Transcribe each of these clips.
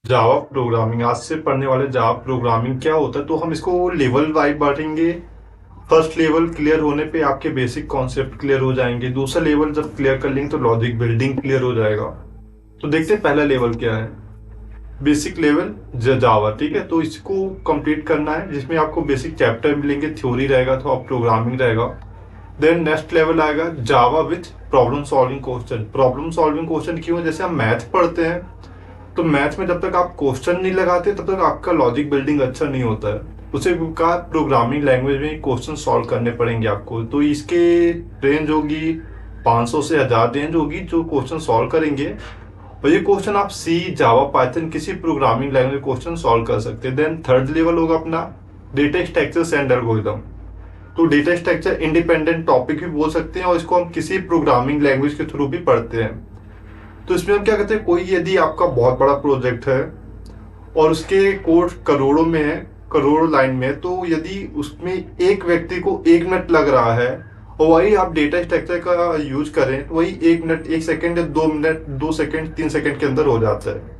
Java programming आज से पढ़ने वाले जावा प्रोग्रामिंग क्या होता है, तो हम इसको लेवल वाइज बांटेंगे। फर्स्ट लेवल क्लियर होने पे आपके बेसिक कॉन्सेप्ट क्लियर हो जाएंगे। दूसरा लेवल जब क्लियर कर लेंगे तो लॉजिक बिल्डिंग क्लियर हो जाएगा। तो देखते हैं पहला लेवल क्या है। बेसिक लेवल जावा, ठीक है। तो इसको कंप्लीट करना है, जिसमें आपको बेसिक चैप्टर मिलेंगे, थ्योरी रहेगा तो आप प्रोग्रामिंग रहेगा। देन नेक्स्ट लेवल आएगा Java with problem solving question. Problem solving question क्यों? जैसे हम मैथ पढ़ते हैं, तो मैथ में जब तक आप क्वेश्चन नहीं लगाते तब तक आपका लॉजिक बिल्डिंग अच्छा नहीं होता है। उसे का प्रोग्रामिंग लैंग्वेज में क्वेश्चन सॉल्व करने पड़ेंगे आपको। तो इसके रेंज होगी 500 से 1000 रेंज होगी जो क्वेश्चन सॉल्व करेंगे। और ये क्वेश्चन आप सी, जावा, पाइथन किसी प्रोग्रामिंग लैंग्वेज क्वेश्चन सॉल्व कर सकते हैं। देन थर्ड लेवल होगा अपना डेटा स्ट्रक्चर्स एंड एल्गोरिथम। तो डेटा स्ट्रक्चर इंडिपेंडेंट टॉपिक भी बोल सकते हैं और इसको हम किसी प्रोग्रामिंग लैंग्वेज के थ्रू भी पढ़ते हैं। तो इसमें हम क्या करते हैं, कोई यदि आपका बहुत बड़ा प्रोजेक्ट है और उसके कोड करोड़ों में है, करोड़ों लाइन में है, तो यदि उसमें एक व्यक्ति को 1 मिनट लग रहा है और वही आप डेटा स्ट्रक्चर का यूज करें तो वही 1 मिनट, 1 सेकेंड या 2 मिनट, 2 सेकेंड, 3 सेकेंड के अंदर हो जाता है।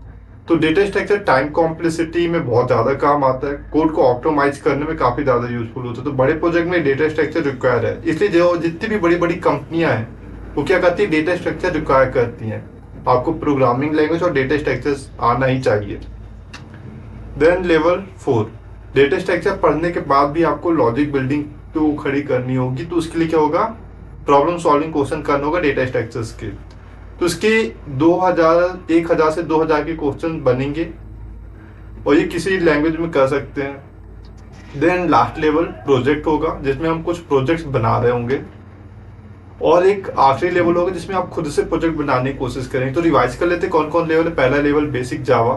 तो डेटा स्ट्रक्चर टाइम कॉम्प्लेक्सिटी में बहुत ज्यादा काम आता है, कोड को ऑप्टिमाइज करने में काफी ज्यादा यूजफुल होता है। तो बड़े प्रोजेक्ट में डेटा स्ट्रक्चर रिक्वायर है, इसलिए जो जितनी भी बड़ी बड़ी कंपनियां हैं वो क्या करती है, डेटा स्ट्रक्चर रिक्वायर करती हैं। आपको प्रोग्रामिंग लैंग्वेज और डेटा स्ट्रक्चर आना ही चाहिए। देन लेवल 4, डेटा स्ट्रक्चर पढ़ने के बाद भी आपको लॉजिक बिल्डिंग तो खड़ी करनी होगी। तो उसके लिए क्या होगा, प्रॉब्लम सॉल्विंग क्वेश्चन करना होगा डेटा स्ट्रक्चर्स के। तो इसके 1000 से 2000 के क्वेश्चन बनेंगे और ये किसी लैंग्वेज में कर सकते हैं। देन लास्ट लेवल प्रोजेक्ट होगा, जिसमें हम कुछ प्रोजेक्ट्स बना रहे होंगे। और एक आखिरी लेवल होगा जिसमें आप खुद से प्रोजेक्ट बनाने की कोशिश करेंगे। तो रिवाइज कर लेते हैं कौन कौन लेवल है। पहला लेवल बेसिक जावा,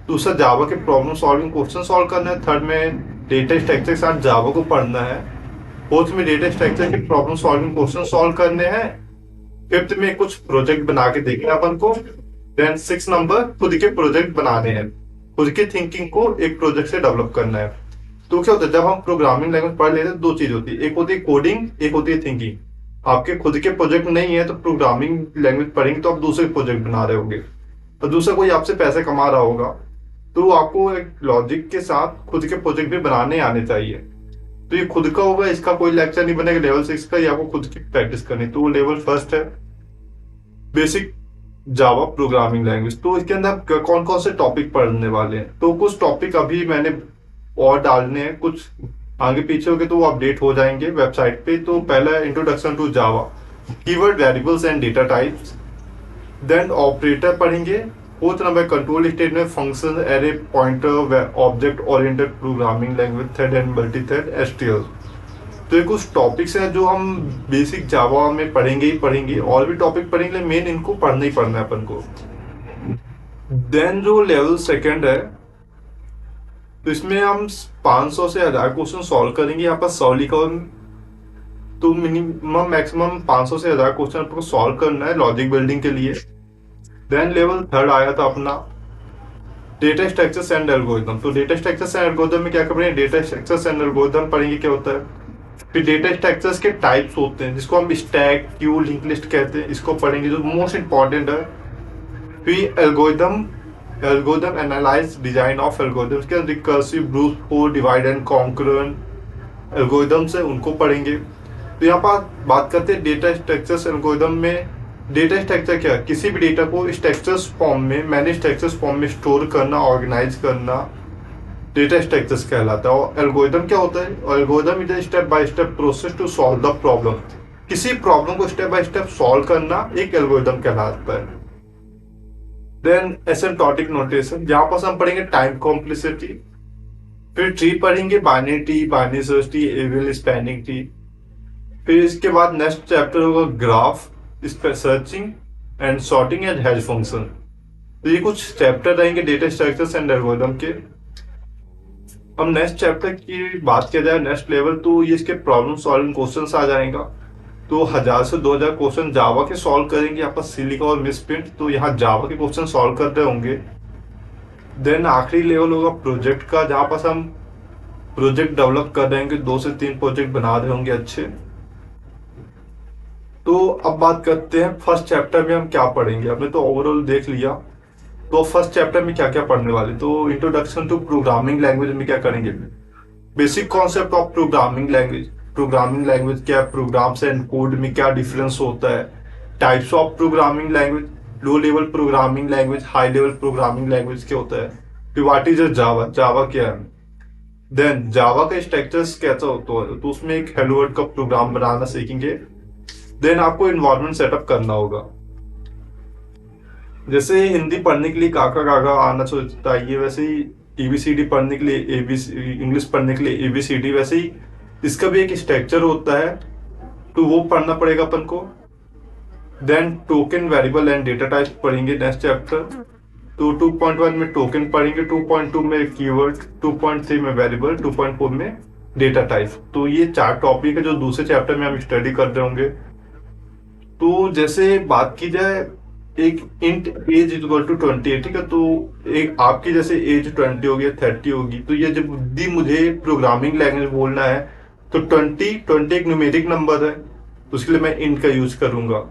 दूसरा जावा के प्रॉब्लम सॉल्विंग क्वेश्चन सॉल्व करना है। थर्ड में डेटा स्ट्रक्चर के साथ जावा को पढ़ना है। फोर्थ में डेटा स्ट्रक्चर के प्रॉब्लम सॉल्विंग क्वेश्चन सॉल्व करने हैं। फिफ्थ में कुछ प्रोजेक्ट बना के देखना अपन को। देन 6 नंबर खुद के प्रोजेक्ट बनाने हैं, खुद की थिंकिंग को एक प्रोजेक्ट से डेवलप करना है। तो क्या होता है, जब हम प्रोग्रामिंग लैंग्वेज पढ़ लेते हैं दो चीज होती है, एक होती है कोडिंग, एक होती है थिंकिंग। आपके खुद के प्रोजेक्ट नहीं है तो प्रोग्रामिंग लैंग्वेज पढ़ेंगे तो आप दूसरे प्रोजेक्ट बना रहे होंगे और दूसरा कोई आपसे पैसे कमा रहा होगा। तो आपको एक लॉजिक के साथ खुद के प्रोजेक्ट भी बनाने आने चाहिए। तो ये खुद का होगा, इसका कोई लेक्चर नहीं बनेगा लेवल 6 का, ये आपको खुद की प्रैक्टिस करनी। तो वो लेवल फर्स्ट है बेसिक जावा प्रोग्रामिंग लैंग्वेज। तो इसके अंदर कौन कौन से टॉपिक पढ़ने वाले हैं, तो कुछ टॉपिक अभी मैंने और डालने हैं, कुछ आगे पीछे हो गए तो वो अपडेट हो जाएंगे वेबसाइट पे। तो पहला introduction to Java, keyword, variables and data types. Then operator पढ़ेंगे। Fourth number control statement, function, array, pointer, object oriented programming language, thread and multi thread, STL. तो ये कुछ टॉपिक्स हैं जो हम बेसिक जावा में पढ़ेंगे ही पढ़ेंगे, और भी टॉपिक पढ़ेंगे, मेन इनको पढ़ना ही पढ़ना है अपन को। देन जो लेवल सेकंड है, तो इसमें हम 500 से 1000 क्वेश्चन सॉल्व करेंगे। यहाँ पर 100 लिखा हुआ, तो मिनिमम मैक्सिमम 500 से 1000 क्वेश्चन आपको सॉल्व करना है लॉजिक बिल्डिंग के लिए। देन लेवल थर्ड आया था अपना डेटा स्ट्रक्चर्स एंड एल्गोरिथम। तो डेटा स्ट्रक्चर्स एंड एल्गोरिथम में क्या करेंगे, डेटा स्ट्रक्चर्स एंड एल्गोरिथम पढ़ेंगे क्या होता है। फिर डेटा स्ट्रक्चर्स के टाइप्स होते हैं जिसको हम स्टैक, क्यू, लिंक लिस्ट कहते हैं, इसको पढ़ेंगे जो मोस्ट इंपॉर्टेंट है। फिर algorithm, algorithm analyse, design of algorithm के recursive, brute force, divide and conquer algorithms है, उनको पढ़ेंगे। तो यहाँ पर बात करते हैं डेटा स्ट्रक्चर्स एल्गोरिथम में। डेटा स्ट्रक्चर क्या है, किसी भी डेटा को स्ट्रक्चर्स फॉर्म में, मैनी स्ट्रक्चर्स फॉर्म में स्टोर करना, ऑर्गेनाइज करना, डेटा स्ट्रक्चर्स कहलाता है। और एल्गोरिथम क्या होता है, algorithm is step by step process to solve the problem. किसी प्रॉब्लम को स्टेप बाय स्टेप सॉल्व करना एक एल्गोरिथम कहलाता है। देन एसिम्प्टोटिक नोटेशन, जहां पर हम पढ़ेंगे टाइम कॉम्प्लेक्सिटी। फिर ट्री पढ़ेंगे, binary tree, binary search tree, evil spanning tree. फिर इसके बाद नेक्स्ट चैप्टर होगा graph, searching and sorting and hash function. तो ये कुछ चैप्टर रहेंगे डेटा स्ट्रक्चर्स एंड एल्गोरिथम के। अब नेक्स्ट चैप्टर की बात किया जाए, नेक्स्ट लेवल, तो ये इसके प्रॉब्लम सॉल्विंग क्वेश्चंस आ जाएगा। तो 1000 से 2000 क्वेश्चन जावा के सॉल्व करेंगे। यहाँ पर सिलिका और मिसप्रिंट, तो यहाँ जावा के क्वेश्चन सॉल्व कर रहे होंगे। देन आखिरी लेवल होगा प्रोजेक्ट का, जहाँ पर हम प्रोजेक्ट डेवलप कर रहे होंगे, 2 से 3 प्रोजेक्ट बना रहे होंगे अच्छे। तो अब बात करते हैं फर्स्ट चैप्टर में हम क्या पढ़ेंगे। हमने तो ओवरऑल देख लिया तो फर्स्ट चैप्टर में क्या क्या पढ़ने वाले, तो इंट्रोडक्शन टू प्रोग्रामिंग लैंग्वेज में क्या करेंगे, basic concept of programming language, programming language क्या है, प्रोग्राम्स एंड कोड में क्या डिफरेंस होता है, types of programming language, low level programming language, high level programming language क्या होता है, फिर व्हाट इज अ जावा, जावा क्या है, देन जावा का स्ट्रक्चर्स कैसा होता है, तो उसमें एक हेलो वर्ल्ड का प्रोग्राम बनाना सीखेंगे। देन आपको इन्वायरमेंट सेटअप करना होगा, जैसे हिंदी पढ़ने के लिए काका काका आना चाहिए, वैसे ही एबीसीडी पढ़ने के लिए एबीसी, इंग्लिश पढ़ने के लिए एबीसीडी, वैसे ही इसका भी एक स्ट्रक्चर होता है, तो वो पढ़ना पड़ेगा अपन को। Then token variable and data types पढ़ेंगे नेक्स्ट चैप्टर, तो 2.1 में टोकन पढ़ेंगे, 2.2 में कीवर्ड, 2.3 में वेरिएबल, 2.4 में डेटा टाइप। तो ये 4 टॉपिक है जो दूसरे चैप्टर में हम स्टडी कर रहे होंगे। तो जैसे बात की जाए, एक इंट एज इक्वल टू 20 है, ठीक है, तो एक आपकी जैसे एज 20 होगी, 30 होगी, तो ये जब भी मुझे प्रोग्रामिंग लैंग्वेज बोलना है तो 20 एक न्यूमेरिक नंबर है, तो उसके लिए मैं इंट का यूज करूंगा।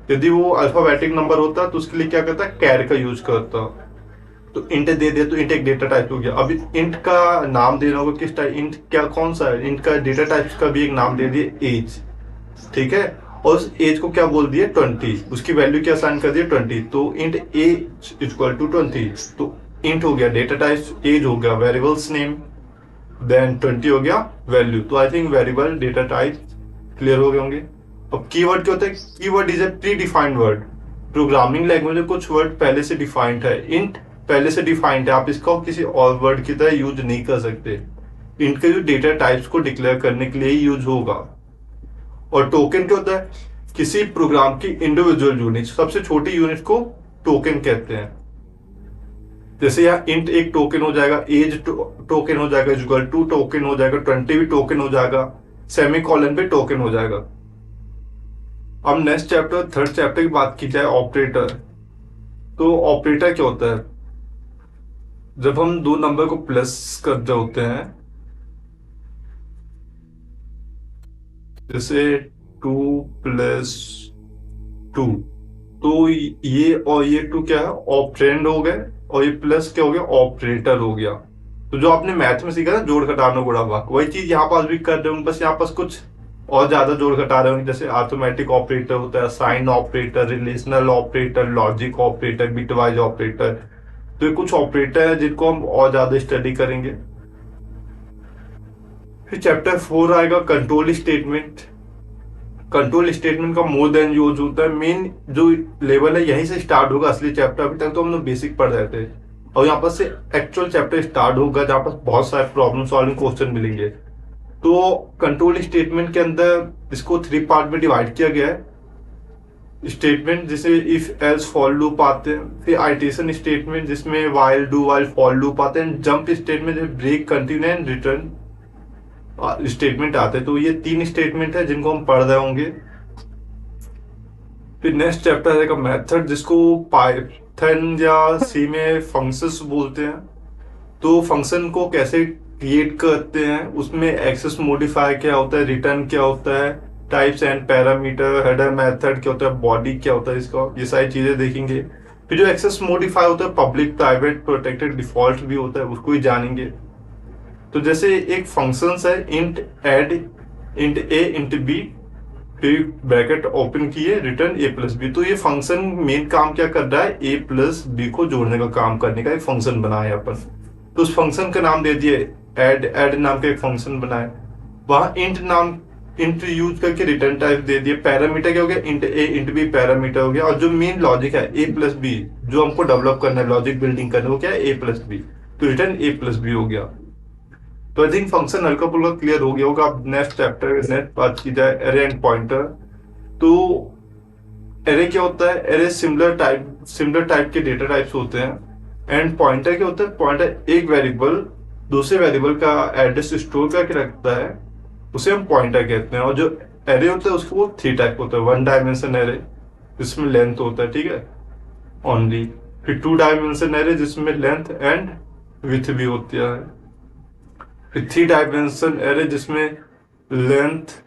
यदि वो अल्फाबेटिक नंबर होता तो उसके लिए क्या करता, कैर का यूज करता। तो इंट दे दिया तो इंट एक डेटा टाइप हो गया। अभी इंट का नाम देना होगा, किस टाइप, इंट क्या कौन सा है, इंट का डेटा टाइप का भी एक नाम दे दिया एज, ठीक है, और उस एज को क्या बोल दिया 20, उसकी वैल्यू क्या असाइन कर दिया 20, तो इंट एज इक्वल टू 20, तो इंट हो गया डेटा टाइप, एज हो गया वेरिएबल्स नेम, देन 20 हो गया वैल्यू। तो I think variable data type clear हो गए होंगे। अब कीवर्ड क्या होता है, keyword is a pre defined word, programming language में कुछ वर्ड पहले से डिफाइंड है, इंट पहले से डिफाइंड है, आप इसको किसी और वर्ड की तरह यूज नहीं कर सकते, इंट के जो डेटा टाइप्स को डिक्लेयर करने के लिए यूज होगा। और टोकन क्या होता है, किसी प्रोग्राम की इंडिविजुअल यूनिट, सबसे छोटी यूनिट को टोकन कहते हैं। जैसे यहाँ इंट एक टोकन हो जाएगा, एज टोकन हो जाएगा, इक्वल टू टोकन हो जाएगा, 20 भी टोकन हो जाएगा, सेमी कॉलन पे टोकन हो जाएगा। अब नेक्स्ट चैप्टर, थर्ड चैप्टर की बात की जाए, ऑपरेटर। तो ऑपरेटर क्या होता है, जब हम दो नंबर को प्लस कर रहे होते हैं, जैसे 2+2, तो ये और ये 2 क्या है, ऑपरेंड हो गए, और ये प्लस क्या हो गया, ऑपरेटर हो गया। तो जो आपने मैथ में सीखा ना, जोड़ घटाना गुणा भाग, वही चीज यहाँ पास भी कर रहे होंगे, बस यहाँ पास कुछ और ज्यादा जोड़ घटा रहे होंगे। जैसे अर्थमेटिक ऑपरेटर होता है, sign operator, relational operator, logic operator, bitwise operator, तो ये कुछ ऑपरेटर है जिनको हम और ज्यादा स्टडी करेंगे। फिर चैप्टर 4 आएगा, कंट्रोल स्टेटमेंट। कंट्रोल स्टेटमेंट का मोर देन यूज होता है, मेन जो लेवल है यहीं से स्टार्ट होगा असली चैप्टर। अभी तक तो हम लोग बेसिक पढ़ रहे थे, और यहाँ पर से एक्चुअल चैप्टर स्टार्ट होगा, जहाँ पर बहुत सारे प्रॉब्लम सॉल्विंग क्वेश्चन मिलेंगे। तो कंट्रोल स्टेटमेंट के अंदर इसको 3 पार्ट में डिवाइड किया गया है। स्टेटमेंट जिसे इफ एल्स फॉर लूप आते हैं, फिर आइटेशन स्टेटमेंट जिसमें while do while for loop आते हैं, jump statement break continue and return statement आते हैं। तो ये 3 स्टेटमेंट है जिनको हम पढ़ रहे होंगे। फिर नेक्स्ट चैप्टर है मेथड, जिसको पाइथन या सी में फंक्शंस बोलते हैं। तो फंक्शन को कैसे क्रिएट करते हैं, उसमें एक्सेस मॉडिफायर क्या होता है, रिटर्न क्या होता है, types and parameter, header method क्या होता है, बॉडी क्या होता है इसका, ये सारी चीजें देखेंगे। फिर जो एक्सेस मॉडिफायर होता है, पब्लिक, प्राइवेट, प्रोटेक्टेड, डिफॉल्ट भी होता है, उसको ही जानेंगे। तो जैसे एक फंक्शंस है, इंट एड, इंट ए, इंट बी, फिर ब्रैकेट ओपन किए, रिटर्न a+b। तो ये फंक्शन मेन काम क्या कर रहा है, a+b को जोड़ने का काम करने का एक फंक्शन बनाया अपन। तो उस फंक्शन का नाम दे दिए ऐड, ऐड नाम का एक फंक्शन बनाया, वहां इंट नाम, इंट यूज करके रिटर्न टाइप दे दिए। पैरामीटर क्या हो गया, इंट ए इंट बी पैरामीटर हो गया। और जो मेन लॉजिक है a+b, जो हमको डेवलप करना है, लॉजिक बिल्डिंग करना है, वो क्या है a+b, तो रिटर्न a+b हो गया। तो आई थिंक फंक्शन हल्का फुल्का क्लियर हो गया होगा। अब नेक्स्ट चैप्टर नेक्स्ट बात की जाए, एरे एंड पॉइंटर। तो एरे क्या होता है, एरे सिमिलर टाइप के डेटा टाइप्स होते हैं। एंड पॉइंटर क्या होता है, पॉइंटर एक वेरिएबल दूसरे वेरिएबल का एड्रेस स्टोर करके रखता है, उसे हम पॉइंटर कहते हैं। और जो एरे होता है उसको 3 टाइप होता है, 1 डायमेंशन एरे जिसमें लेंथ होता है, ठीक है, ओनली। फिर 2 डायमेंशन एरे जिसमें लेंथ एंड विड्थ भी होती है। फिर 3 डायमेंशन एरे जिसमें लेंथ,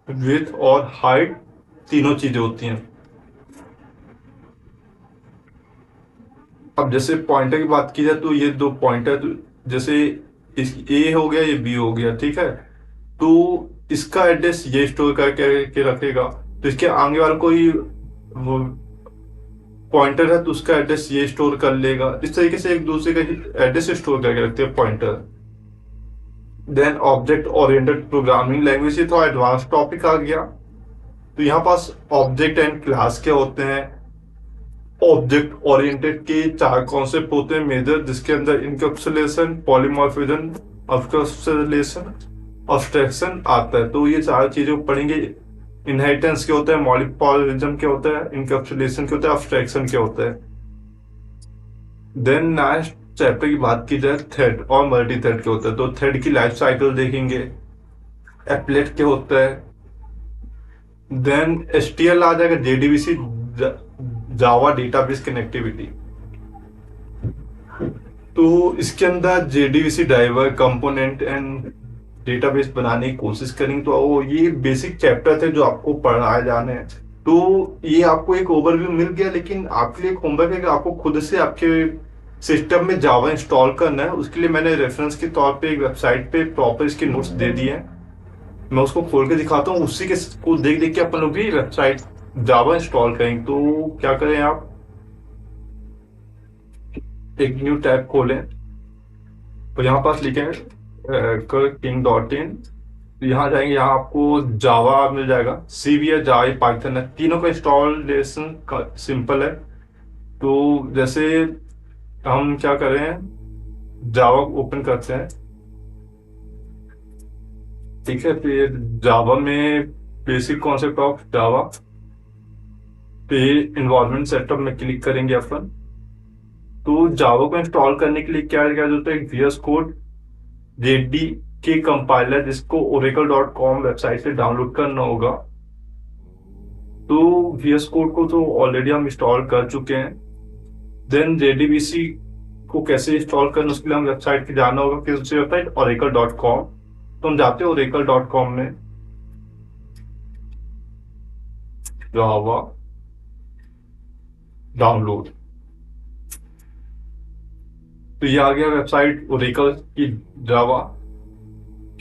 विड्थ और हाइट तीनों चीजें होती हैं। अब जैसे पॉइंटर की बात की जाए तो ये दो पॉइंटर, जैसे इस ए हो गया, ये बी हो गया, ठीक है। तो इसका एड्रेस ये स्टोर करके के रखेगा, तो इसके आगे वाला कोई वो पॉइंटर है तो उसका एड्रेस ये स्टोर कर लेगा। इस तरीके से एक दूसरे का एड्रेस स्टोर करके रखते हैं pointer. Then object oriented programming language, ये थोड़ा एडवांस टॉपिक आ गया। तो यहाँ पास ऑब्जेक्ट एंड क्लास क्या होते हैं। ऑब्जेक्ट ओरिएंटेड के चार कॉन्सेप्ट होते हैं मेजर, जिसके अंदर इनकैप्सुलेशन, पॉलीमॉर्फिज्म, अब्स्ट्रक्शन, अब्स्ट्रैक्शन आता है। तो ये चार चीजें पढ़ेंगे। इनहेरिटेंस क्या होता है, पॉलीमॉर्फिज्म क्या होता है, इनकैप्सुलेशन क्या होता है, अब्स्ट्रैक्शन क्या होता है। देन नेक्स्ट चैप्टर की बात की जाए थ्रेड और मल्टी थ्रेड क्या होता है, तो थ्रेड की लाइफ साइकिल देखेंगे। एप्लेट क्या होता है। देन एचटीएल आ जाएगा, जेडीबीसी, जावा डेटाबेस कनेक्टिविटी। तो इसके अंदर JDBC driver, component and database बनाने की कोशिश करेंगे। तो वो ये बेसिक चैप्टर थे जो आपको पढ़ाए जाने हैं। तो ये आपको एक ओवरव्यू मिल गया, लेकिन आपके लिए एक होमवर्क है कि आपको खुद से आपके सिस्टम में जावा इंस्टॉल करना है। उसके लिए मैंने रेफरेंस के तौर पे एक वेबसाइट पे प्रॉपर इसके नोट्स दे दिए हैं। मैं उसको खोल के दिखाता हूँ, उसी के को देख देख के अपन लोग भी वेबसाइट जावा इंस्टॉल करेंगे। तो क्या करें, आप एक न्यू टैब खोलें, तो यहाँ पास लिखे king.in। तो यहाँ जाएंगे, यहाँ आपको जावा मिल जाएगा, सी भी है, जावा, पाइथन है, तीनों का इंस्टॉलेशन सिंपल है। तो जैसे हम क्या करें, जावा ओपन करते हैं, ठीक है। फिर जावा में बेसिक कॉन्सेप्ट ऑफ जावा पे इन्वायरमेंट सेटअप में क्लिक करेंगे अपन। तो जावा को इंस्टॉल करने के लिए क्या क्या जरूरत है, VS कोड, जेडी के कंपाइलर, जिसको oracle.com वेबसाइट से डाउनलोड करना होगा। तो VS कोड को तो ऑलरेडी हम इंस्टॉल कर चुके हैं। देन JDBC को कैसे इंस्टॉल करना, उसके लिए हम वेबसाइट पे जाना होगा। किस वेबसाइट, oracle.com। तो हम जाते हैं oracle.com में, जावा डाउनलोड। तो ये आ गया वेबसाइट ओरेकल की जावा।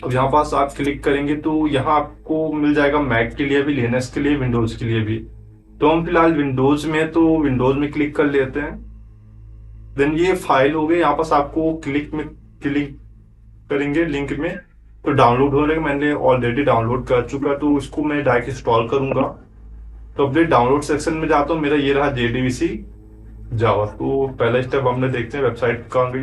अब यहाँ पास आप क्लिक करेंगे तो यहाँ आपको मिल जाएगा मैक के लिए भी, लिनक्स के लिए, विंडोज के लिए भी। तो हम फिलहाल विंडोज में, तो विंडोज में क्लिक कर लेते हैं। देन ये फाइल हो गई, यहाँ पास आपको क्लिक करेंगे लिंक में, तो डाउनलोड हो जाएगा। मैंने ऑलरेडी डाउनलोड कर चुका, तो इसको मैं डायरेक्ट इंस्टॉल करूंगा। तो अपने डाउनलोड सेक्शन में जाता हूँ, मेरा ये रहा JDBC जावा। तो पहला स्टेप हमने देखते हैं, वेबसाइट कहाँ गई।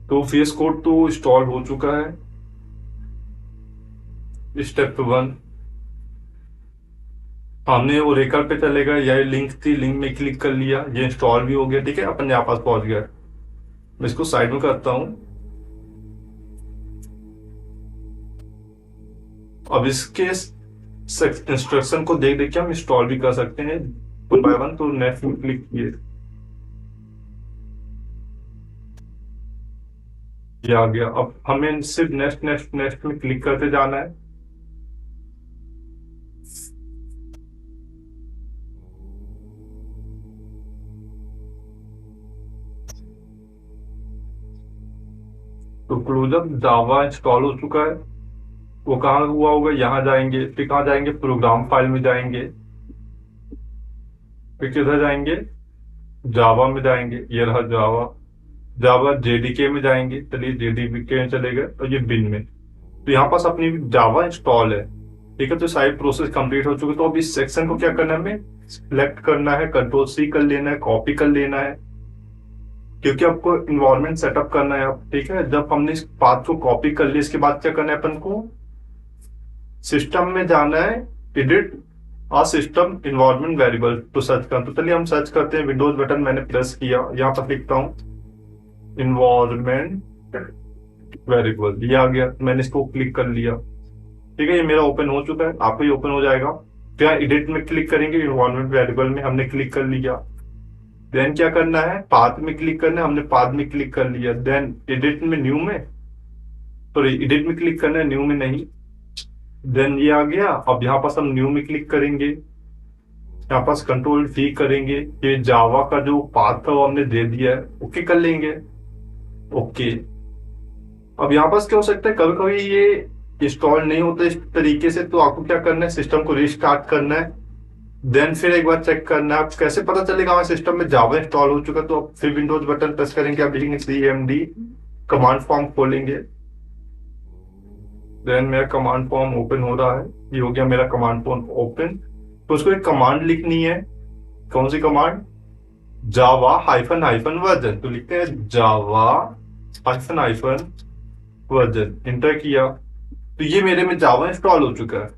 तो VS कोड तो इंस्टॉल हो चुका है। स्टेप 1 हमने ओरेकल पे चलेगा, यह लिंक थी, लिंक में क्लिक कर लिया, ये इंस्टॉल भी हो गया, ठीक है। अपन यहाँ पास पहुंच गया। मैं इसको साइड में करता हूँ। अब इसके इंस्ट्रक्शन को देख देख के हम इंस्टॉल भी कर सकते हैं वन बाय वन। तो नेक्स्ट में क्लिक किए, ये आ गया। अब हमें सिर्फ नेक्स्ट नेक्स्ट नेक्स्ट में क्लिक करते जाना है। तो क्लोजअप जावा इंस्टॉल हो चुका है। वो कहाँ हुआ होगा, यहाँ जाएंगे, फिर कहाँ जाएंगे, प्रोग्राम फाइल में जाएंगे, फिर किधर जाएंगे, जावा में जाएंगे, ये रहा जावा। जावा JDK में जाएंगे, चलिए JDK में चले गए, और ये बिन में। तो यहाँ पास अपनी जावा इंस्टॉल है, ठीक है। तो सारी प्रोसेस कंप्लीट हो चुकी है। तो अब इस सेक्शन को क्या करना है, हमें सिलेक्ट करना है, Ctrl+C कर लेना है, कॉपी कर लेना है, क्योंकि आपको इन्वायरमेंट सेटअप करना है अब, ठीक है। जब हमने इस पाथ को कॉपी कर लिया, इसके बाद क्या करना है, अपन को सिस्टम में जाना है, एडिट और सिस्टम इन्वायरमेंट वेरिएबल तो सर्च करना। तो चलिए हम सर्च करते हैं, विंडोज बटन मैंने प्रेस किया, यहाँ पर लिखता हूँ इन्वायरमेंट वेरिएबल, ये आ गया। मैंने इसको क्लिक कर लिया, ठीक है। ये मेरा ओपन हो चुका है, आपको ये ओपन हो जाएगा। तो यहाँ एडिट में क्लिक करेंगे, इन्वायरमेंट वेरिएबल में हमने क्लिक कर लिया। देन क्या करना है, पाथ में क्लिक करना है, हमने पाथ में क्लिक कर लिया। देन एडिट में न्यू में, सॉरी एडिट में क्लिक करना है, न्यू में नहीं। देन ये आ गया। अब यहाँ पास हम न्यू में क्लिक करेंगे, यहाँ पास कंट्रोल डी करेंगे, ये जावा का जो पाथ था वो हमने दे दिया है, ओके कर लेंगे। ओके, अब यहाँ पास क्या हो सकता है, कभी कभी ये इंस्टॉल नहीं होता इस तरीके से, तो आपको क्या करना है, सिस्टम को रिस्टार्ट करना है, देन फिर एक बार चेक करना है। आप कैसे पता चलेगा हमारे सिस्टम में जावा इंस्टॉल हो चुका, तो आप फिर विंडोज बटन प्रेस करेंगे, आप लिखेंगे cmd, कमांड फॉर्म खोलेंगे, देन मेरा कमांड फॉर्म ओपन हो रहा है, ये हो गया मेरा कमांड फॉर्म ओपन। तो उसको एक कमांड लिखनी है, कौन सी कमांड, जावा हाइफन हाइफन वर्जन, तो लिखते हैं जावा हाइफन हाइफन वर्जन, इंटर किया, तो ये मेरे में जावा इंस्टॉल हो चुका है।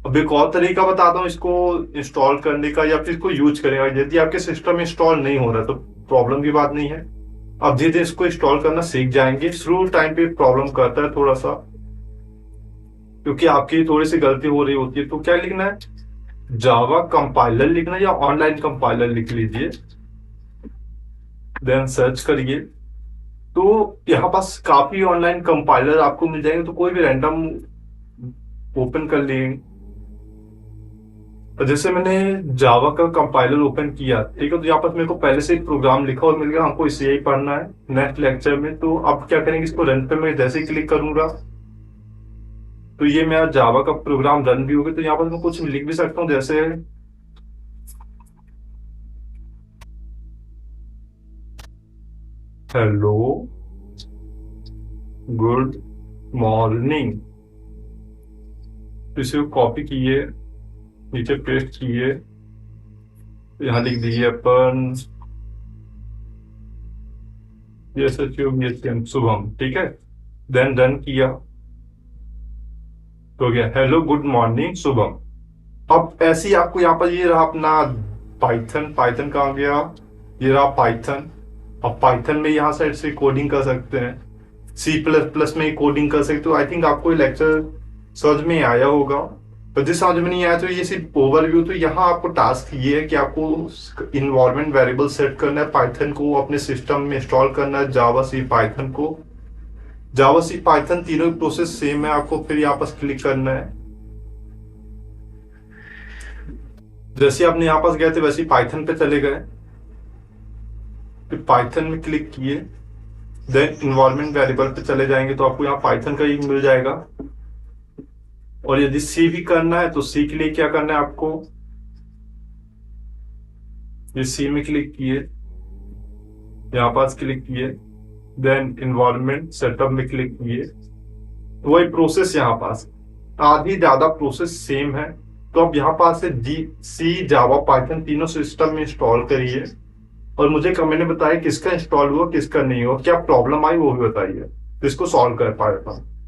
अब एक और तरीका बताता हूँ इसको इंस्टॉल करने का या फिर इसको यूज करेगा। यदि आपके सिस्टम में इंस्टॉल नहीं हो रहा तो प्रॉब्लम की बात नहीं है, अब धीरे धीरे इसको इंस्टॉल करना सीख जाएंगे। शुरू टाइम पे प्रॉब्लम करता है थोड़ा सा, क्योंकि आपकी थोड़ी सी गलती हो रही होती है। तो क्या लिखना है, जावा कंपाइलर लिखना है या ऑनलाइन कंपाइलर लिख लीजिए, देन सर्च करिए, तो यहाँ पास काफी ऑनलाइन कंपाइलर आपको मिल जाएंगे, तो कोई भी रैंडम ओपन कर लेंगे। तो जैसे मैंने जावा का कंपाइलर ओपन किया, ठीक है, तो यहाँ पर मेरे को पहले से एक प्रोग्राम लिखा और मिल गया, हमको इसे ही पढ़ना है नेक्स्ट लेक्चर में। तो अब क्या करेंगे, इसको रन पे मैं जैसे ही क्लिक करूंगा तो ये मेरा जावा का प्रोग्राम रन भी होगा। तो यहाँ पर मैं कुछ लिख भी सकता हूँ, जैसे हेलो गुड मॉर्निंग, तो इसे कॉपी किए, नीचे पेस्ट किए, यहाँ लिख दिए अपन शुभम, ठीक है, देन रन किया तो गया हेलो गुड मॉर्निंग शुभम। अब ऐसे ही आपको यहाँ पर ये रहा अपना पाइथन, पाइथन कहाँ गया, ये रहा पाइथन। अब पाइथन में यहाँ साइड से कोडिंग कर सकते हैं, C++ में कोडिंग कर सकते हो। आई थिंक आपको ये लेक्चर समझ में आया होगा, तो जिस समझ में नहीं आया तो ये सिर्फ ओवरव्यू। तो यहाँ आपको टास्क ये है कि आपको इन्वायरमेंट वेरिएबल सेट करना है, पाइथन को अपने सिस्टम में इंस्टॉल करना है, जावा सी पाइथन को, जावा सी पाइथन तीनों प्रोसेस सेम है। आपको फिर यहाँ पर क्लिक करना है, जैसे आपने यहाँ पास गए थे वैसे ही पाइथन पे चले गए, फिर पाइथन में क्लिक किए, देन इन्वायरमेंट वेरिएबल पे चले जाएंगे तो आपको यहाँ पाइथन का ही मिल जाएगा। और यदि सी भी करना है तो सी के लिए क्या करना है आपको, ये सी में क्लिक किए, यहाँ पास क्लिक किए, देन इन्वायरमेंट सेटअप में क्लिक किए, तो वही प्रोसेस यहाँ पास, आधी ज्यादा प्रोसेस सेम है। तो अब यहाँ पास से सी जावा पाइथन तीनों सिस्टम में इंस्टॉल करिए, और मुझे कमेंट में बताइए किसका इंस्टॉल हुआ किसका नहीं हुआ, क्या प्रॉब्लम आई वो भी बताइए, तो इसको सॉल्व कर पाएगा।